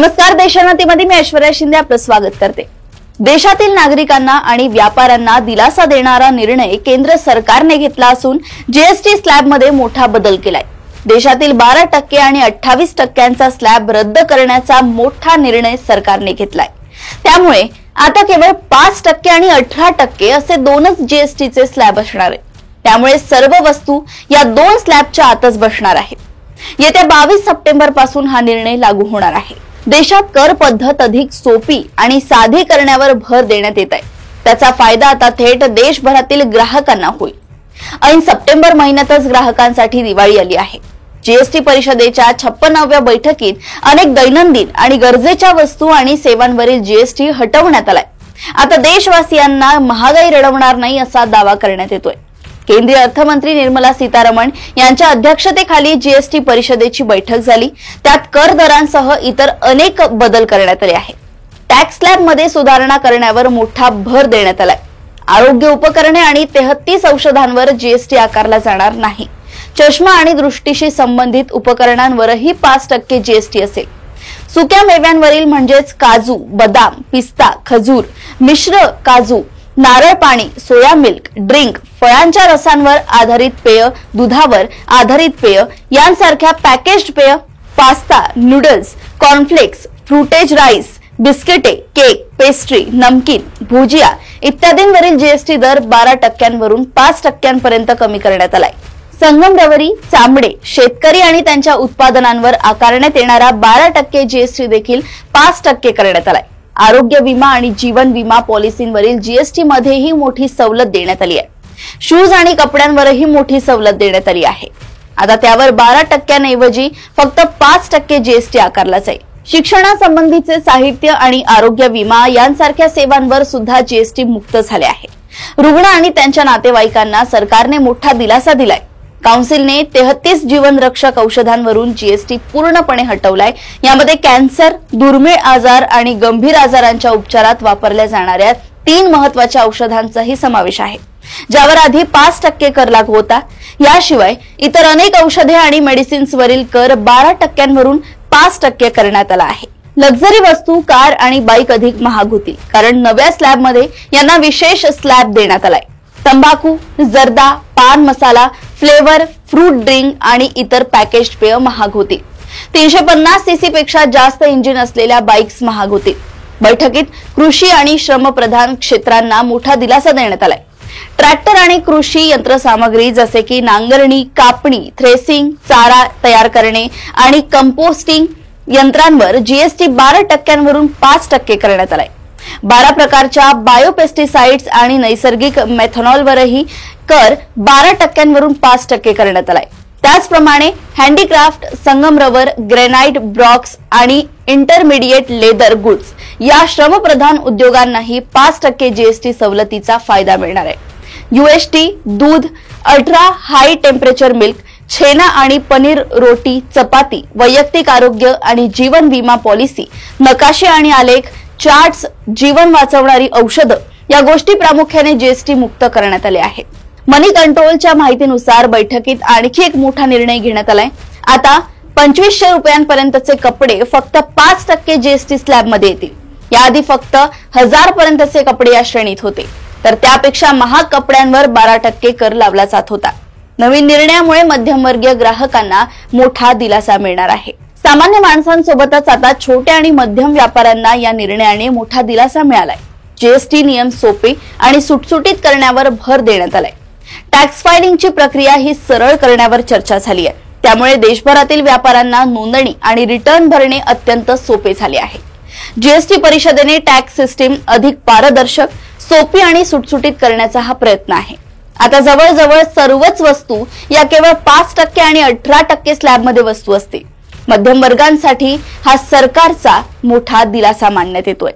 नमस्कार, देशोन्नतीमध्ये मी ऐश्वर्या शिंदे आपलं स्वागत करते। देशातील नागरिकांना आणि व्यापाऱ्यांना दिलासा देणारा निर्णय केंद्र सरकारने घेतला असून जीएसटी स्लॅबमध्ये मोठा बदल केलाय। देशातील 12% आणि 28% स्लॅब रद्द करण्याचा मोठा निर्णय सरकारने घेतलाय। त्यामुळे आता केवळ 5% आणि 18% असे दोनच जीएसटीचे स्लॅब असणार आहेत। त्यामुळे सर्व वस्तू या दोन स्लॅबच्या आतच बसणार आहेत। येत्या 22 सप्टेंबर पासून हा निर्णय लागू होणार आहे। देशात कर पद्धत अधिक सोपी आणि साधी करण्यावर भर देण्यात येत आहे। त्याचा फायदा आता थेट देशभरातील ग्राहकांना होईल। ऐन सप्टेंबर महिन्यातच ग्राहकांसाठी दिवाळी आली आहे। जीएसटी परिषदेच्या 56व्या बैठकीत अनेक दैनंदिन आणि गरजेच्या वस्तू आणि सेवांवरील जीएसटी हटवण्यात आलाय। आता देशवासियांना महागाई रडवणार नाही असा दावा करण्यात येतोय। केंद्रीय अर्थमंत्री निर्मला सीतारमण यांच्या अध्यक्षतेखाली जीएसटी परिषदेची बैठक झाली। त्यात कर दरांसह इतर अनेक बदल करण्यात आले आहेत। टॅक्स स्लॅब मध्ये सुधारणा करण्यावर मोठा भर देण्यात आलाय। आरोग्य उपकरणे आणि 33 औषधांवर जीएसटी आकारला जाणार नाही। चष्मा आणि दृष्टीशी संबंधित उपकरणांवरही 5% जीएसटी असेल। सुक्या मेव्यांवरील म्हणजेच काजू, बदाम, पिस्ता, खजूर, मिश्र काजू, नारळ पाणी, सोया मिल्क, ड्रिंक, फळांच्या रसांवर आधारित पेय, दुधावर आधारित पेय यांसारख्या पॅकेज्ड पेय, पास्ता, नूडल्स, कॉर्नफ्लेक्स, फ्रुटेज राईस, बिस्किटे, केक, पेस्ट्री, नमकीन, भुजिया इत्यादींवरील जीएसटी दर 12% वरून 5% पर्यंत कमी करण्यात आलाय। संगम रवरी, चामडे, शेतकरी आणि त्यांच्या उत्पादनांवर आकारण्यात येणारा 12% जीएसटी देखील 5% करण्यात आलाय। आरोग्य विमा आणि जीवन विमा पॉलिसींवरील जीएसटी मध्येही मोठी सवलत देण्यात आली आहे। शूज आणि कपड्यांवरही मोठी सवलत देण्यात आली आहे। आता त्यावर 12% ऐवजी फक्त 5% जीएसटी आकारला जाईल। शिक्षणासंबंधीचे साहित्य आणि आरोग्य विमा यांसारख्या सेवांवर सुद्धा जीएसटी मुक्त झाले आहे। रुग्ण आणि त्यांच्या नातेवाईकांना सरकारने मोठा दिलासा दिलाय। काउन्सिलने 33 जीवनरक्षक औषधांवरून जीएसटी पूर्णपणे हटवलाय। यामध्ये कॅन्सर, दुर्मिळ आजार आणि गंभीर आजारांच्या उपचारात वापरल्या जाणाऱ्या 3 महत्त्वाच्या औषधांचाही समावेश आहे, ज्यावर आधी 5% कर लागू होता। याशिवाय इतर अनेक औषधे आणि मेडिसिन्सवरील कर 12% वरून 5% करण्यात आला आहे। लक्झरी वस्तू, कार आणि बाईक अधिक महाग होतील, कारण नव्या स्लॅबमध्ये यांना विशेष स्लॅब देण्यात आलाय। तंबाखू, जर्दा, पान मसाला, फ्लेवर, फ्रूट ड्रिंक आणि इतर पॅकेज्ड पेय महाग होतील। 350 सीसी पेक्षा जास्त इंजिन असलेल्या बाईक्स महाग होतील। बैठकीत कृषी आणि श्रमप्रधान क्षेत्रांना मोठा दिलासा देण्यात आलाय। ट्रॅक्टर आणि कृषी यंत्रसामग्री जसे की नांगरणी, कापणी, थ्रेसिंग, चारा तयार करणे आणि कंपोस्टिंग यंत्रांवर जीएसटी 12% वरून 5% करण्यात आलाय। 12 प्रकारच्या बायोपेस्टिसाइड्स आणि नैसर्गिक मेथनॉलवरही कर 12% वरून 5% करण्यात आलाय। त्याचप्रमाणे हँडीक्राफ्ट, संगमरवर, ग्रेनाइट ब्लॉक्स आणि इंटरमिडिएट लेदर गुड्स या श्रमप्रधान उद्योगांनाही 5% जीएसटी सवलतीचा फायदा मिळणार आहे। यूएसटी, दूध, अल्ट्रा हाय टेम्परेचर मिल्क, छेना आणि पनीर, रोटी, चपाती, वैयक्तिक आरोग्य आणि जीवन विमा पॉलिसी, नकाशे आणि आलेख, चार्ट्स, जीवन वाचवणारी औषधं या गोष्टी प्रामुख्याने जीएसटी मुक्त करण्यात आले आहेत। मनी कंट्रोलच्या माहितीनुसार बैठकीत आणखी एक मोठा निर्णय घेण्यात आलाय। आता 2500 रुपयांपर्यंतचे कपडे फक्त 5% जीएसटी स्लॅबमध्ये येतील। याआधी फक्त 1000 पर्यंतचे कपडे या श्रेणीत होते, तर त्यापेक्षा महाग कपड्यांवर 12% कर लावला जात होता। नवीन निर्णयामुळे मध्यमवर्गीय ग्राहकांना मोठा दिलासा मिळणार आहे। सामान्य माणसांसोबतच आता छोट्या आणि मध्यम व्यापाऱ्यांना या निर्णयाने मोठा दिलासा मिळालाय। जीएसटी नियम सोपे आणि सुटसुटीत करण्यावर भर देण्यात आलाय। टॅक्स फायलिंगची प्रक्रिया ही सरळ करण्यावर चर्चा झाली आहे। त्यामुळे देशभरातील व्यापाऱ्यांना नोंदणी आणि रिटर्न भरणे अत्यंत सोपे झाले आहे। जीएसटी परिषदेने टॅक्स सिस्टीम अधिक पारदर्शक, सोपी आणि सुटसुटीत करण्याचा हा प्रयत्न आहे। आता जवळजवळ सर्वच वस्तू या केवळ 5% आणि 18% स्लॅबमध्ये वस्तू असतील। मध्यम वर्गांसाठी हा सरकारचा मोठा दिलासा मानण्यात येतोय।